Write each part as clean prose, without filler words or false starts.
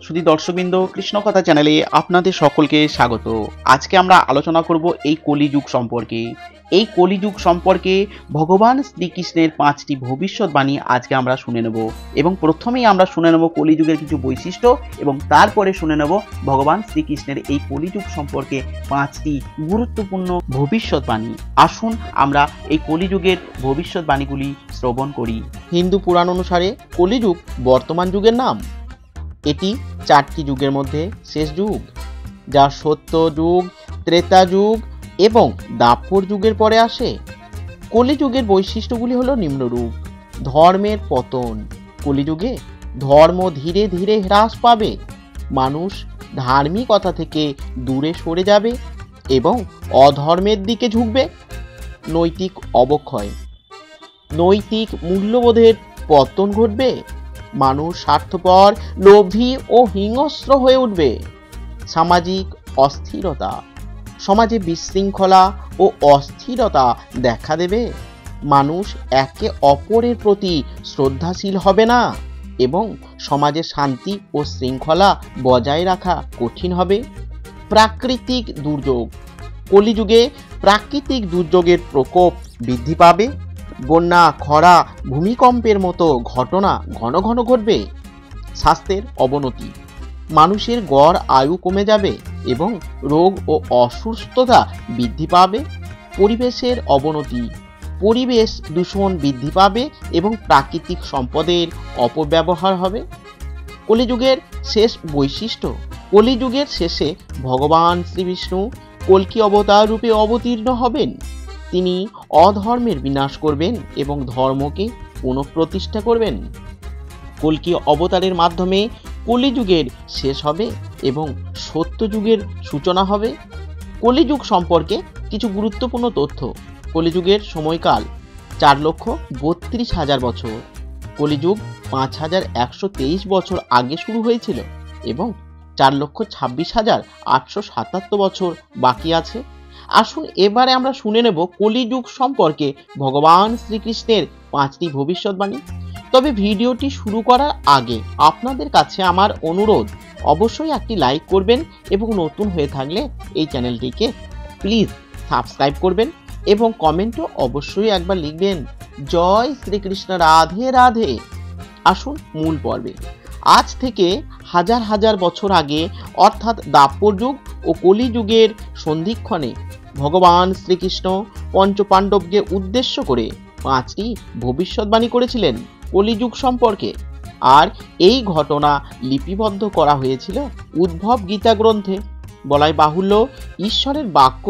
শুধু দর্শকবৃন্দ, কৃষ্ণ কথা চ্যানেলে আপনাদের সকলকে স্বাগত। আজকে আমরা আলোচনা করব এই কলিযুগ সম্পর্কে। এই কলিযুগ সম্পর্কে ভগবান শ্রীকৃষ্ণের 5টি ভবিষ্যৎবাণী আজকে আমরা শুনে নেব। এবং প্রথমেই আমরা শুনে নেব কলিযুগের কিছু বৈশিষ্ট্য, এবং তারপরে শুনে নেব ভগবান শ্রীকৃষ্ণের এই কলিযুগ সম্পর্কে 5টি গুরুত্বপূর্ণ ভবিষ্যৎবাণী। আসুন আমরা এই কলিযুগের ভবিষ্যৎবাণীগুলি শ্রবণ করি। হিন্দু পুরাণ অনুসারে কলিযুগ বর্তমান যুগের নাম। এটি 4টি যুগের মধ্যে শেষ যুগ, যা সত্য যুগ, ত্রেতা যুগ এবং দ্বাপর যুগের পরে আসে। কলিযুগের বৈশিষ্ট্যগুলি হলো নিম্নরূপ। ধর্মের পতন। কলিযুগে ধর্ম ধীরে ধীরে হ্রাস পাবে, মানুষ ধার্মিকতা থেকে দূরে সরে যাবে এবং অধর্মের দিকে ঝুঁকবে। নৈতিক অবক্ষয়। নৈতিক মূল্যবোধের পতন ঘটবে, মানুষ স্বার্থপর, লোভী ও হিংস্র হয়ে উঠবে। সামাজিক অস্থিরতা। সমাজে বিশৃঙ্খলা ও অস্থিরতা দেখা দেবে, মানুষ একে অপরের প্রতি শ্রদ্ধাশীল হবে না এবং সমাজে শান্তি ও শৃঙ্খলা বজায় রাখা কঠিন হবে। প্রাকৃতিক দুর্যোগ। কলিযুগে প্রাকৃতিক দুর্যোগের প্রকোপ বৃদ্ধি পাবে, বন্যা, খরা, ভূমিকম্পের মতো ঘটনা ঘন ঘন ঘটবে। স্বাস্থ্যের অবনতি। মানুষের গড় আয়ু কমে যাবে এবং রোগ ও অসুস্থতা বৃদ্ধি পাবে। পরিবেশের অবনতি। পরিবেশ দূষণ বৃদ্ধি পাবে এবং প্রাকৃতিক সম্পদের অপব্যবহার হবে। কলিযুগের শেষ বৈশিষ্ট্য। কলিযুগের শেষে ভগবান শ্রীবিষ্ণু কল্কি অবতার রূপে অবতীর্ণ হবেন। তিনি অধর্মের বিনাশ করবেন এবং ধর্মকে পুনঃপ্রতিষ্ঠা করবেন। কল্কি অবতারের মাধ্যমে কলিযুগের শেষ হবে এবং সত্যযুগের সূচনা হবে। কলিযুগ সম্পর্কে কিছু গুরুত্বপূর্ণ তথ্য। কলিযুগের সময়কাল 4,32,000 বছর। কলিযুগ 5,123 বছর আগে শুরু হয়েছিল এবং 4,26,877 বছর বাকি আছে। আসুন এবারে আমরা শুনে নেব কলিযুগ সম্পর্কে ভগবান শ্রীকৃষ্ণের 5টি ভবিষ্যৎবাণী। তবে ভিডিওটি শুরু করার আগে আপনাদের কাছে আমার অনুরোধ, অবশ্যই একটি লাইক করবেন এবং নতুন হয়ে থাকলে এই চ্যানেলটিকে প্লিজ সাবস্ক্রাইব করবেন এবং কমেন্টও অবশ্যই একবার লিখবেন। জয় শ্রীকৃষ্ণ, রাধে রাধে। আসুন মূল পর্বে। আজ থেকে হাজার হাজার বছর আগে অর্থাৎ দ্বাপর যুগ ও কলিযুগের সন্ধিক্ষণে ভগবান শ্রীকৃষ্ণ পঞ্চপাণ্ডবকে উদ্দেশ্য করে 5টি ভবিষ্যৎবাণী করেছিলেন কলিযুগ সম্পর্কে। আর এই ঘটনা লিপিবদ্ধ করা হয়েছিল উদ্ভব গীতা গ্রন্থে। বলাই বাহুল্য, ঈশ্বরের বাক্য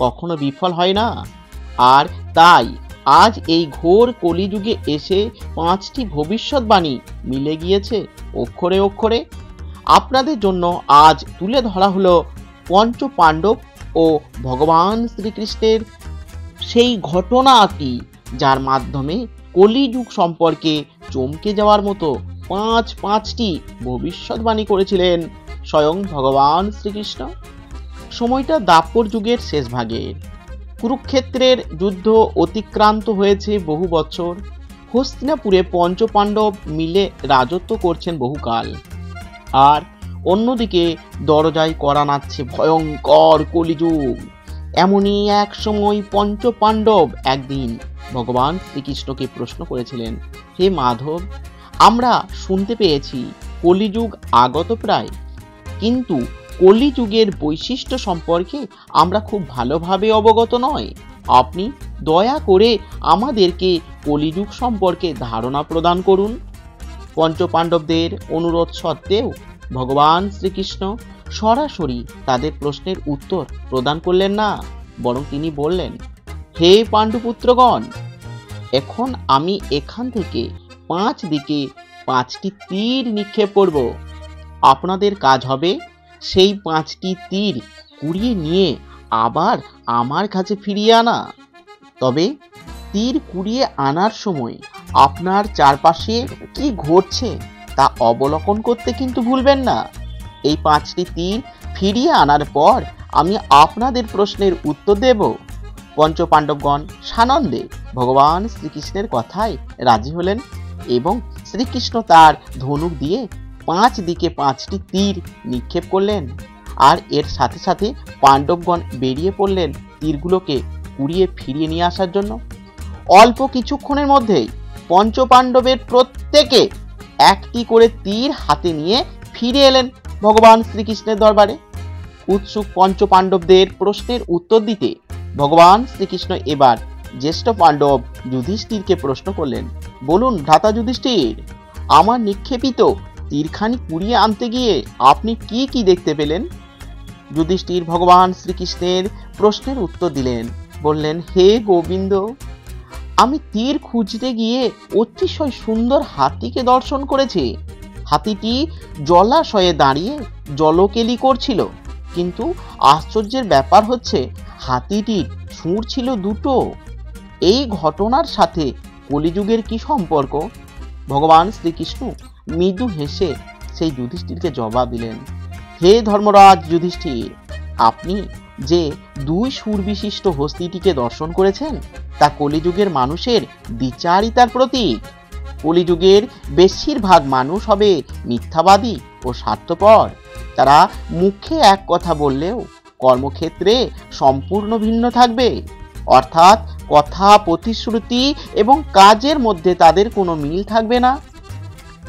কখনো বিফল হয় না। আর তাই আজ এই ঘোর কলিযুগে এসে 5টি ভবিষ্যৎবাণী মিলে গিয়েছে অক্ষরে অক্ষরে। আপনাদের জন্য আজ তুলে ধরা হলো পঞ্চপাণ্ডব ও ভগবান শ্রীকৃষ্ণের সেই ঘটনাটি, যার মাধ্যমে কলিযুগ সম্পর্কে চমকে যাওয়ার মতো 5টি ভবিষ্যৎবাণী করেছিলেন স্বয়ং ভগবান শ্রীকৃষ্ণ। সময়টা দ্বাপর যুগের শেষ ভাগের। কুরুক্ষেত্রের যুদ্ধ অতিক্রান্ত হয়েছে বহু বছর। হস্তিনাপুরে পঞ্চপাণ্ডব মিলে রাজত্ব করছেন বহুকাল। আর অন্যদিকে দরজায় কড়া নাড়ছে ভয়ঙ্কর কলিযুগ। এমনই এক সময় পঞ্চপাণ্ডব একদিন ভগবান শ্রীকৃষ্ণকে প্রশ্ন করেছিলেন, হে মাধব, আমরা শুনতে পেয়েছি কলিযুগ আগত প্রায়, কিন্তু কলিযুগের বৈশিষ্ট্য সম্পর্কে আমরা খুব ভালোভাবে অবগত নয়। আপনি দয়া করে আমাদেরকে কলিযুগ সম্পর্কে ধারণা প্রদান করুন। পঞ্চপাণ্ডবদের অনুরোধ সত্ত্বেও ভগবান শ্রীকৃষ্ণ সরাসরি তাদের প্রশ্নের উত্তর প্রদান করলেন না, বরং তিনি বললেন, হে পাণ্ডুপুত্রগণ, এখন আমি এখান থেকে 5 দিকে 5টি তীর নিক্ষেপ করব। আপনাদের কাজ হবে সেই 5টি তীর কুড়িয়ে নিয়ে আবার আমার কাছে ফিরিয়ে আনা। তবে তীর কুড়িয়ে আনার সময় আপনার চারপাশে কি ঘটছে তা অবলোকন করতে কিন্তু ভুলবেন না। এই 5টি তীর ফিরিয়ে আনার পর আমি আপনাদের প্রশ্নের উত্তর দেব। পঞ্চপাণ্ডবগণ সানন্দে ভগবান শ্রীকৃষ্ণের কথায় রাজি হলেন এবং শ্রীকৃষ্ণ তার ধনুক দিয়ে 5 দিকে 5টি তীর নিক্ষেপ করলেন, আর এর সাথে সাথে পাণ্ডবগণ বেরিয়ে পড়লেন তীরগুলোকে কুড়িয়ে ফিরিয়ে নিয়ে আসার জন্য। অল্প কিছুক্ষণের মধ্যেই পঞ্চপাণ্ডবের প্রত্যেকে একটি করে তীর হাতে নিয়ে ফিরে এলেন ভগবান শ্রীকৃষ্ণের দরবারে। উৎসুক পঞ্চপাণ্ডবদের প্রশ্নের উত্তর দিতে ভগবান শ্রীকৃষ্ণ এবার জ্যেষ্ঠ পাণ্ডব যুধিষ্ঠিরকে প্রশ্ন করলেন, বলুন ভ্রাতা যুধিষ্ঠির, আমার নিক্ষেপিত তীরখানি কুড়িয়ে আনতে গিয়ে আপনি কি কি দেখতে পেলেন? যুধিষ্ঠির ভগবান শ্রীকৃষ্ণের প্রশ্নের উত্তর দিলেন, বললেন, হে গোবিন্দ, আমি তীর খুঁজতে গিয়ে অতিশয় সুন্দর হাতিকে দর্শন করেছি। হাতিটি জলাশয়ে দাঁড়িয়ে জলকেলি করছিল, কিন্তু আশ্চর্যের ব্যাপার হচ্ছে হাতিটির সুর ছিল দুটো। এই ঘটনার সাথে কলিযুগের কি সম্পর্ক? ভগবান শ্রীকৃষ্ণ মৃদু হেসে সেই যুধিষ্ঠিরকে জবাব দিলেন, হে ধর্মরাজ যুধিষ্ঠির, আপনি যে 2 সুর বিশিষ্ট হস্তিটিকে দর্শন করেছেন তা কলিযুগের মানুষের দ্বিচারিতার প্রতীক। কলিযুগের বেশিরভাগ মানুষ হবে মিথ্যাবাদী ও স্বার্থপর। তারা মুখে এক কথা বললেও কর্মক্ষেত্রে সম্পূর্ণ ভিন্ন থাকবে, অর্থাৎ কথা, প্রতিশ্রুতি এবং কাজের মধ্যে তাদের কোনো মিল থাকবে না।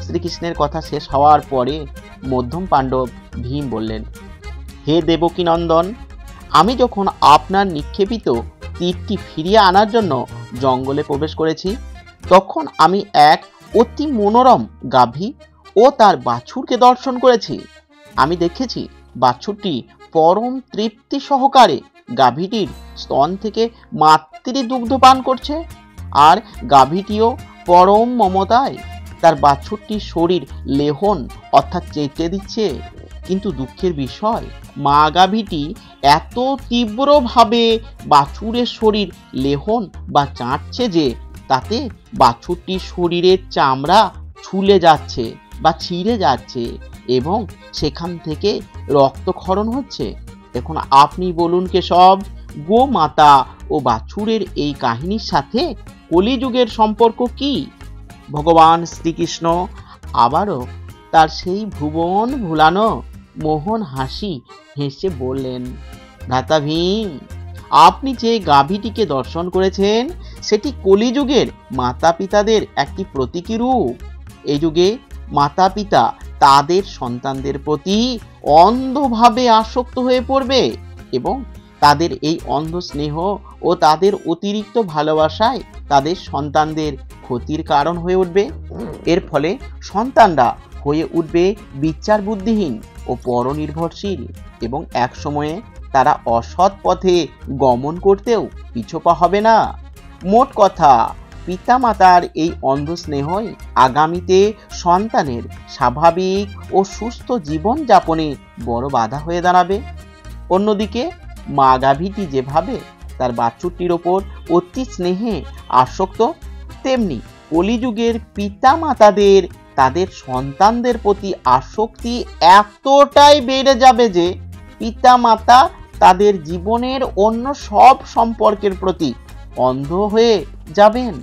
শ্রীকৃষ্ণের কথা শেষ হওয়ার পরে মধ্যম পাণ্ডব ভীম বললেন, হে দেবকী নন্দন, আমি যখন আপনার নিক্ষেপিত তীরটি ফিরিয়ে আনার জন্য জঙ্গলে প্রবেশ করেছি, তখন আমি এক অতি মনোরম গাভী ও তার বাছুরকে দর্শন করেছি। আমি দেখেছি বাছুরটি পরম তৃপ্তি সহকারে গাভীটির স্তন থেকে মাতৃ দুগ্ধ পান করছে, আর গাভীটিও পরম মমতায় তার বাছুরটির শরীর লেহন অর্থাৎ চেটে দিচ্ছে। কিন্তু দুঃখের বিষয়, মা গাভীটি এত তীব্রভাবে বাছুরের শরীর লেহন বা চাটছে যে তাতে বাছুরটির শরীরের চামড়া ছুলে যাচ্ছে বা ছিঁড়ে যাচ্ছে এবং সেখান থেকে রক্তক্ষরণ হচ্ছে। এখন আপনি বলুন কেশব, গোমাতা ও বাছুরের এই কাহিনীর সাথে কলিযুগের সম্পর্ক কি? ভগবান শ্রীকৃষ্ণ আবারও তার সেই ভুবন ভুলানো মোহন হাসি হেসে বললেন, ভ্রাতা ভীম, আপনি যে গাভীটিকে দর্শন করেছেন সেটি কলিযুগের মাতা পিতাদের একটি প্রতীকী রূপ। এই যুগে মাতা পিতা তাদের সন্তানদের প্রতি অন্ধভাবে আসক্ত হয়ে পড়বে এবং তাদের এই অন্ধ স্নেহ ও তাদের অতিরিক্ত ভালোবাসায় তাদের সন্তানদের ক্ষতির কারণ হয়ে উঠবে। এর ফলে সন্তানরা হয়ে উঠবে বিচার বুদ্ধিহীন ও পরনির্ভরশীল এবং এক সময়ে তারা অসৎ পথে গমন করতেও পিছপা হবে না। মোট কথা, পিতামাতার এই অন্ধ স্নেহই আগামীতে সন্তানের স্বাভাবিক ও সুস্থ জীবনযাপনে বড় বাধা হয়ে দাঁড়াবে। অন্যদিকে মা গাভীটি যেভাবে তার বাছুরটির ওপর অতি স্নেহে আসক্ত, তেমনি কলিযুগের পিতামাতাদের তাদের সন্তানদের প্রতি আসক্তি এতটাই বেড়ে যাবে যে পিতামাতা তাদের জীবনের অন্য সব সম্পর্কের প্রতি অন্ধ হয়ে যাবেন।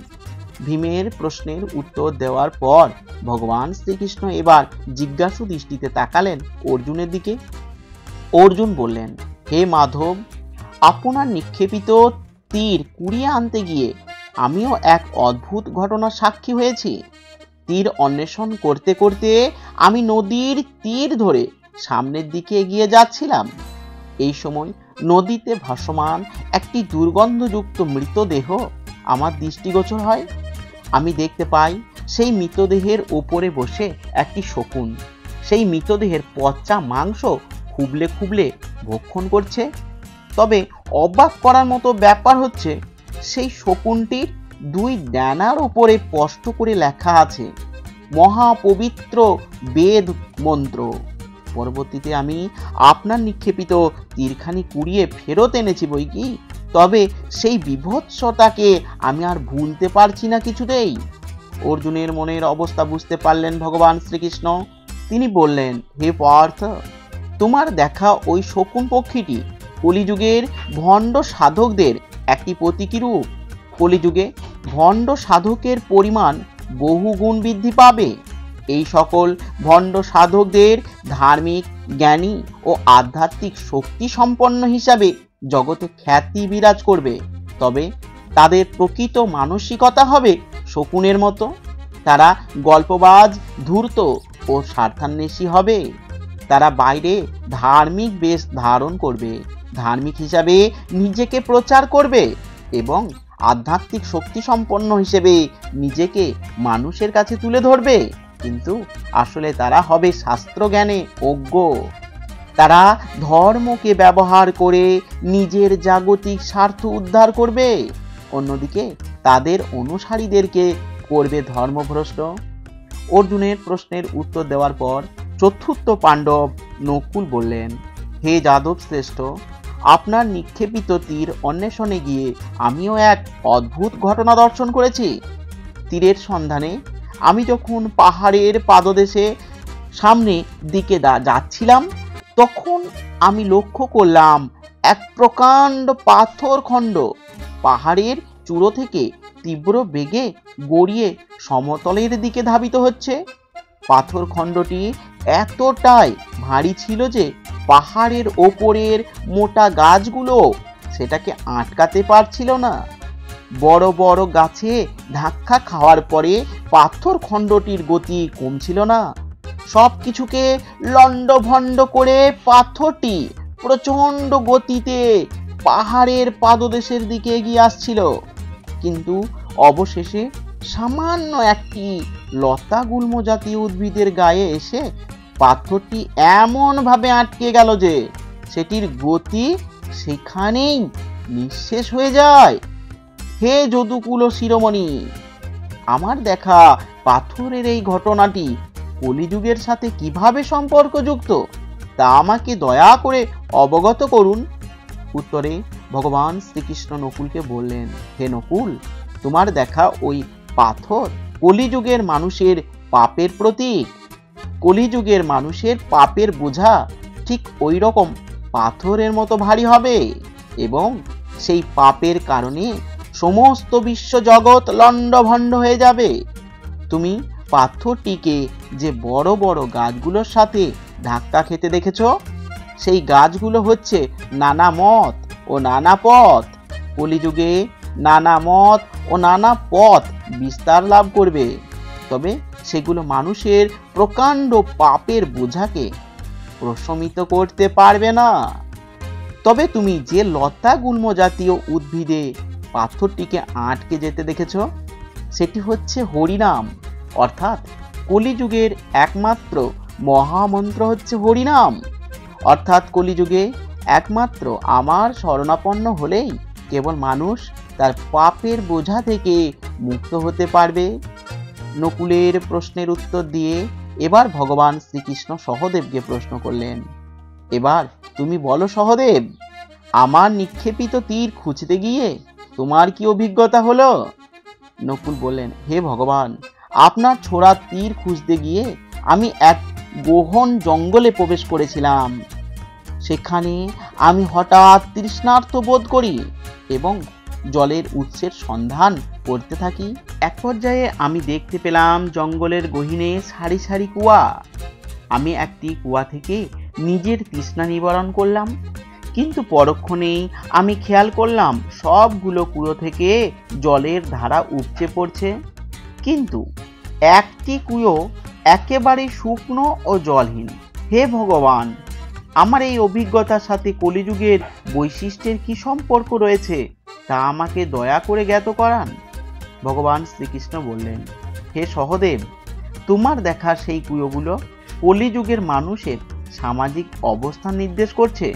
ভীমের প্রশ্নের উত্তর দেওয়ার পর ভগবান শ্রীকৃষ্ণ এবার জিজ্ঞাসু দৃষ্টিতে তাকালেন অর্জুনের দিকে। অর্জুন বললেন, হে মাধব, আপনার নিক্ষেপিত তীর কুড়িয়ে আনতে গিয়ে আমিও এক অদ্ভুত ঘটনার সাক্ষী হয়েছি। তীর অন্বেষণ করতে করতে আমি নদীর তীর ধরে সামনের দিকে এগিয়ে যাচ্ছিলাম। এই সময় নদীতে ভাসমান একটি দুর্গন্ধযুক্ত মৃতদেহ আমার দৃষ্টিগোচর হয়। আমি দেখতে পাই সেই মৃতদেহের উপরে বসে একটি শকুন সেই মৃতদেহের পচা মাংস খুবলে খুবলে ভক্ষণ করছে। তবে অবাক করার মতো ব্যাপার হচ্ছে, সেই শকুনটির 2 ডানার উপরে স্পষ্ট করে লেখা আছে মহাপবিত্র বেদ মন্ত্র। পরবর্তীতে আমি আপনার নিক্ষেপিত তীরখানি কুড়িয়ে ফেরত এনেছি বই কি, তবে সেই বিভৎসতাকে আমি আর ভুলতে পারছি না কিছুতেই। অর্জুনের মনের অবস্থা বুঝতে পারলেন ভগবান শ্রীকৃষ্ণ। তিনি বললেন, হে পার্থ, তোমার দেখা ওই শকুন পক্ষীটি কলিযুগের ভণ্ড সাধকদের একটি প্রতীকী রূপ। কলিযুগে ভণ্ড সাধকের পরিমাণ বহুগুণ বৃদ্ধি পাবে। এই সকল ভণ্ড সাধকদের ধার্মিক, জ্ঞানী ও আধ্যাত্মিক শক্তি সম্পন্ন হিসাবে জগতে খ্যাতি বিরাজ করবে। তবে তাদের প্রকৃত মানসিকতা হবে শকুনের মতো। তারা গল্পবাজ, ধূর্ত ও স্বার্থান্বেষী হবে। তারা বাইরে ধার্মিক বেশ ধারণ করবে, ধার্মিক হিসাবে নিজেকে প্রচার করবে এবং আধ্যাত্মিক শক্তি সম্পন্ন হিসেবে নিজেকে মানুষের কাছে তুলে ধরবে, কিন্তু আসলে তারা হবে শাস্ত্র জ্ঞানে অজ্ঞ। তারা ধর্মকে ব্যবহার করে নিজের জাগতিক স্বার্থ উদ্ধার করবে, অন্যদিকে তাদের অনুসারীদেরকে করবে ধর্মভ্রষ্ট। অর্জুনের প্রশ্নের উত্তর দেওয়ার পর চতুর্থ পাণ্ডব নকুল বললেন, হে যাদব শ্রেষ্ঠ, আপনার নিক্ষেপিত তীর অন্বেষণে গিয়ে আমিও এক অদ্ভুত ঘটনা দর্শন করেছি। তীরের সন্ধানে আমি যখন পাহাড়ের পাদদেশে সামনে দিকে যাচ্ছিলাম, তখন আমি লক্ষ্য করলাম এক প্রকাণ্ড পাথর খণ্ড পাহাড়ের চূড়ো থেকে তীব্র বেগে গড়িয়ে সমতলের দিকে ধাবিত হচ্ছে। পাথর খণ্ডটি এতটাই ভারী ছিল যে পাহাড়ের ওপরের মোটা গাছগুলো সেটাকে আটকাতে পারছিল না। বড় বড় গাছে ধাক্কা খাওয়ার পরে পাথর খণ্ডটির গতি কমছিল না। সব কিছুকে লণ্ডভণ্ড করে পাথরটি প্রচণ্ড গতিতে পাহাড়ের পাদদেশের দিকে এগিয়ে আসছিল, কিন্তু অবশেষে সামান্য একটি লতা গুল্ম জাতীয় উদ্ভিদের গায়ে এসে পাথরটি এমন ভাবে আটকে গেল যে সেটির গতি সেখানেই নিঃশেষ হয়ে যায়। হে যদুকুল শিরোমণি, আমার দেখা পাথরের এই ঘটনাটি কলিযুগের সাথে কিভাবে সম্পর্কযুক্ত তা আমাকে দয়া করে অবগত করুন। উত্তরে ভগবান শ্রীকৃষ্ণ নকুলকে বললেন, হে নকুল, তোমার দেখা ওই পাথর কলিযুগের মানুষের পাপের প্রতীক। কলিযুগের মানুষের পাপের বোঝা ঠিক ওই রকম পাথরের মতো ভারী হবে এবং সেই পাপের কারণে সমস্ত বিশ্ব জগৎ লণ্ডভণ্ড হয়ে যাবে। তুমি পাথরটিকে যে বড় বড় গাছগুলোর সাথে ধাক্কা খেতে দেখেছ, সেই গাছগুলো হচ্ছে নানা মত ও নানা পথ। কলিযুগে নানা মত ও নানা পথ বিস্তার লাভ করবে, তবে সেগুলো মানুষের প্রকাণ্ড পাপের বোঝাকে প্রশমিত করতে পারবে না। তবে তুমি যে লতা গুল্ম জাতীয় উদ্ভিদে পাথরটিকে আটকে যেতে দেখেছ, সেটি হচ্ছে হরিনাম, অর্থাৎ কলিযুগের একমাত্র মহামন্ত্র হচ্ছে হরিনাম। অর্থাৎ কলিযুগে একমাত্র আমার শরণাপন্ন হলেই কেবল মানুষ তার পাপের বোঝা থেকে মুক্ত হতে পারবে। নকুলের প্রশ্নের উত্তর দিয়ে এবার ভগবান শ্রীকৃষ্ণ সহদেবকে প্রশ্ন করলেন, এবার তুমি বলো সহদেব, আমার নিক্ষেপিত তীর খুঁজতে গিয়ে তোমার কি অভিজ্ঞতা হলো? নকুল বললেন, হে ভগবান, আপনার ছোড়া তীর খুঁজতে গিয়ে আমি এক গহন জঙ্গলে প্রবেশ করেছিলাম। সেখানে আমি হঠাৎ তৃষ্ণার্ত বোধ করি এবং জলের উৎসের সন্ধান করতে থাকি। এক পর্যায়ে আমি দেখতে পেলাম জঙ্গলের গহীনে সারি সারি কুয়া। আমি একটি কুয়া থেকে নিজের তৃষ্ণা নিবারণ করলাম, কিন্তু পরক্ষণেই আমি খেয়াল করলাম সবগুলো কুয়ো থেকে জলের ধারা উপচে পড়ছে, কিন্তু একটি কুয়ো একেবারে শুকনো ও জলহীন। হে ভগবান, আমার এই অভিজ্ঞতার সাথে কলিযুগের বৈশিষ্ট্যের কি সম্পর্ক রয়েছে তা আমাকে দয়া করে জ্ঞাত করান। ভগবান শ্রীকৃষ্ণ বললেন, হে সহদেব, তোমার দেখা সেই কুয়োগুলো কলিযুগের মানুষের সামাজিক অবস্থান নির্দেশ করছে।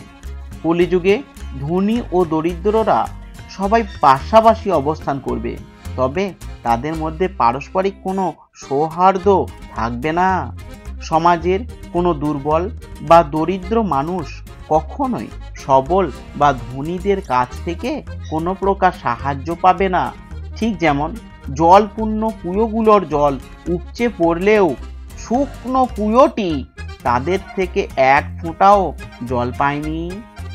কলিযুগে ধনী ও দরিদ্ররা সবাই পাশাপাশি অবস্থান করবে, তবে তাদের মধ্যে পারস্পরিক কোনো সৌহার্দ্য থাকবে না। সমাজের কোনো দুর্বল বা দরিদ্র মানুষ কখনোই সবল বা ধনীদের কাছ থেকে কোনো প্রকার সাহায্য পাবে না। ঠিক যেমন জলপূর্ণ কুয়োগুলোর জল উপচে পড়লেও শুকনো কুয়োটি তাদের থেকে এক ফোঁটাও জল পায়নি,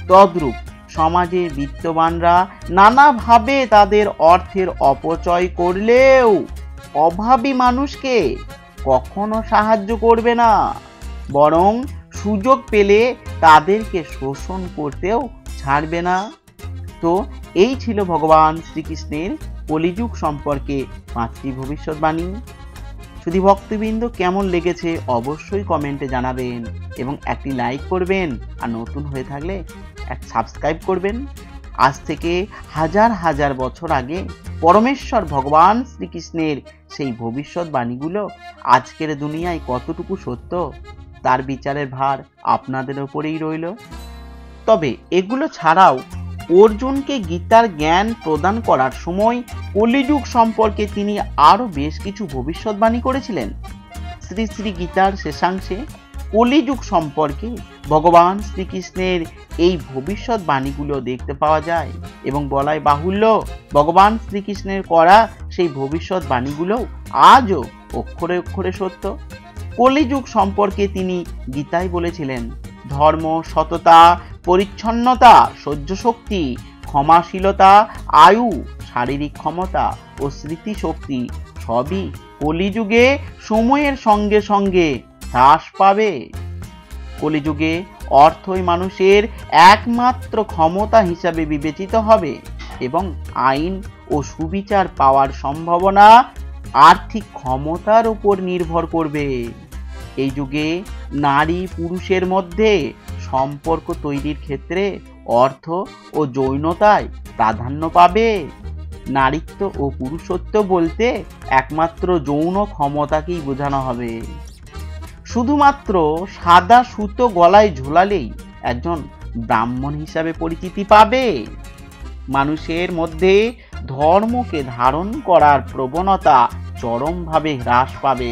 তদ্রূপ সমাজের বিত্তবানরা নানাভাবে তাদের অর্থের অপচয় করলেও অভাবী মানুষকে কখনো সাহায্য করবে না, বরং সুযোগ পেলে তাদেরকে শোষণ করতেও ছাড়বে না। তো এই ছিল ভগবান শ্রীকৃষ্ণের কলিযুগ সম্পর্কে 5টি ভবিষ্যৎবাণী। শুধু ভক্তবৃন্দ কেমন লেগেছে অবশ্যই কমেন্টে জানাবেন এবং একটি লাইক করবেন, আর নতুন হয়ে থাকলে সাবস্ক্রাইব করবেন। আজ থেকে হাজার হাজার বছর আগে পরমেশ্বর ভগবান শ্রীকৃষ্ণের সেই ভবিষ্যৎবাণীগুলো আজকের দুনিয়ায় কতটুকু সত্য তার বিচারের ভার আপনাদের ওপরেই রইল। তবে এগুলো ছাড়াও অর্জুনকে গীতার জ্ঞান প্রদান করার সময় কলিযুগ সম্পর্কে তিনি আরো বেশ কিছু ভবিষ্যৎবাণী করেছিলেন। শ্রী শ্রী গীতার শেষাংশে কলিযুগ সম্পর্কে ভগবান শ্রীকৃষ্ণের এই ভবিষ্যৎবাণীগুলো দেখতে পাওয়া যায় এবং বলাই বাহুল্য ভগবান শ্রীকৃষ্ণের করা সেই ভবিষ্যৎবাণীগুলো আজও অক্ষরে অক্ষরে সত্য। কলিযুগ সম্পর্কে তিনি গীতায় বলেছিলেন, ধর্ম, সততা, পরিচ্ছন্নতা, সহ্য শক্তি, ক্ষমাশীলতা, আয়ু, শারীরিক ক্ষমতা ও স্মৃতিশক্তি সবই কলিযুগে সময়ের সঙ্গে সঙ্গে হ্রাস পাবে। কলিযুগে অর্থই মানুষের একমাত্র ক্ষমতা হিসাবে বিবেচিত হবে এবং আইন ও সুবিচার পাওয়ার সম্ভাবনা আর্থিক ক্ষমতার উপর নির্ভর করবে। এই যুগে নারী পুরুষের মধ্যে সম্পর্ক তৈরির ক্ষেত্রে অর্থ ও যৌনতায় প্রাধান্য পাবে। নারীত্ব ও পুরুষত্ব বলতে একমাত্র যৌন ক্ষমতাকেই বোঝানো হবে। শুধুমাত্র সাদা সুতো গলায় ঝোলালেই একজন ব্রাহ্মণ হিসাবে পরিচিতি পাবে। মানুষের মধ্যে ধর্মকে ধারণ করার প্রবণতা চরমভাবে হ্রাস পাবে,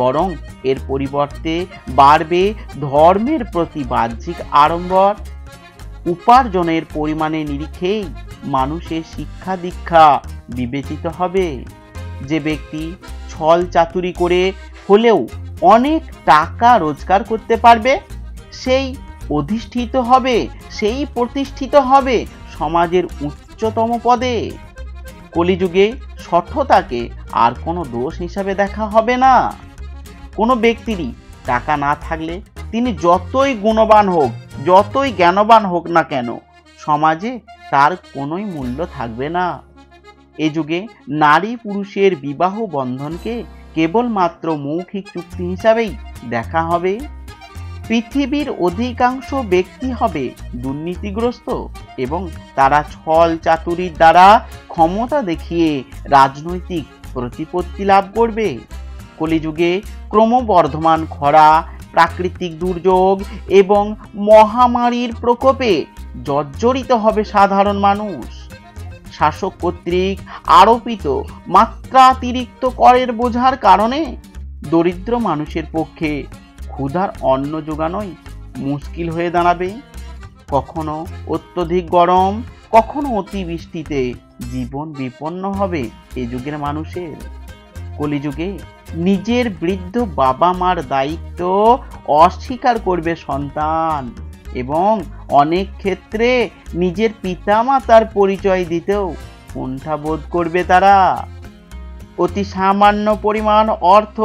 বরং এর পরিবর্তে বাড়বে ধর্মের প্রতি বাহ্যিক আড়ম্বর। উপার্জনের পরিমাণের নিরিখেই মানুষের শিক্ষা দীক্ষা বিবেচিত হবে। যে ব্যক্তি ছল চাতুরি করে হলেও অনেক টাকা রোজগার করতে পারবে সেই অধিষ্ঠিত হবে, সেই প্রতিষ্ঠিত হবে সমাজের উচ্চতম পদে। কলিযুগে সঠতাকে আর কোনো দোষ হিসাবে দেখা হবে না। কোনো ব্যক্তিরই টাকা না থাকলে তিনি যতই গুণবান হোক, যতই জ্ঞানবান হোক না কেন, সমাজে তার কোনোই মূল্য থাকবে না। এই যুগে নারী পুরুষের বিবাহ বন্ধনকে কেবলমাত্র মৌখিক চুক্তি হিসাবেই দেখা হবে। পৃথিবীর অধিকাংশ ব্যক্তি হবে দুর্নীতিগ্রস্ত এবং তারা ছল চাতুরির দ্বারা ক্ষমতা দেখিয়ে রাজনৈতিক প্রতিপত্তি লাভ করবে। কলিযুগে ক্রমবর্ধমান খরা, প্রাকৃতিক দুর্যোগ এবং মহামারীর প্রকোপে জর্জরিত হবে সাধারণ মানুষ। শাসক কর্তৃক আরোপিত মাত্রাতিরিক্ত করের বোঝার কারণে দরিদ্র মানুষের পক্ষে ক্ষুধার অন্ন জোগানোই মুশকিল হয়ে দাঁড়াবে। কখনো অত্যধিক গরম, কখনো অতিবৃষ্টিতে জীবন বিপন্ন হবে এই যুগের মানুষের। কলিযুগে নিজের বৃদ্ধ বাবা মার দায়িত্ব অস্বীকার করবে সন্তান এবং অনেক ক্ষেত্রে নিজের পিতামাতার পরিচয় দিতেও কুণ্ঠাবোধ করবে তারা। অতি সামান্য পরিমাণ অর্থ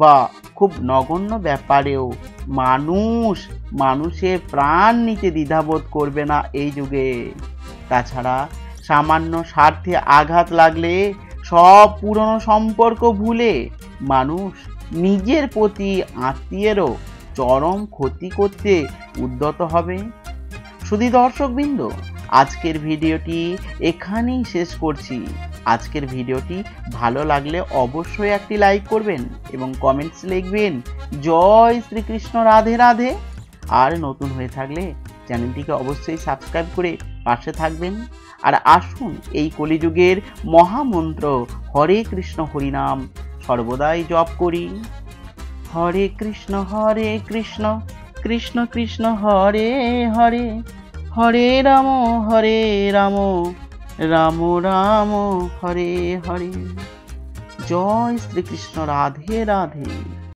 বা খুব নগণ্য ব্যাপারেও মানুষের প্রাণ নিতে দ্বিধাবোধ করবে না এই যুগে। তাছাড়া সামান্য স্বার্থে আঘাত লাগলে সব পুরনো সম্পর্ক ভুলে মানুষ নিজের প্রতি আত্মীয়েরও চরম ক্ষতি করতে উদ্যত হবে। শুধু দর্শকবৃন্দ, আজকের ভিডিওটি এখানেই শেষ করছি। আজকের ভিডিওটি ভালো লাগলে অবশ্যই একটি লাইক করবেন এবং কমেন্টস লিখবেন জয় শ্রীকৃষ্ণ, রাধে রাধে। আর নতুন হয়ে থাকলে চ্যানেলটিকে অবশ্যই সাবস্ক্রাইব করে পাশে থাকবেন। আর আসুন এই কলিযুগের মহামন্ত্র হরে কৃষ্ণ হরিনাম সর্বদাই জপ করি। হরে কৃষ্ণ কৃষ্ণ কৃষ্ণ হরে হরে, হরে রাম রাম রাম হরে হরে। জয় শ্রীকৃষ্ণ, রাধে রাধে।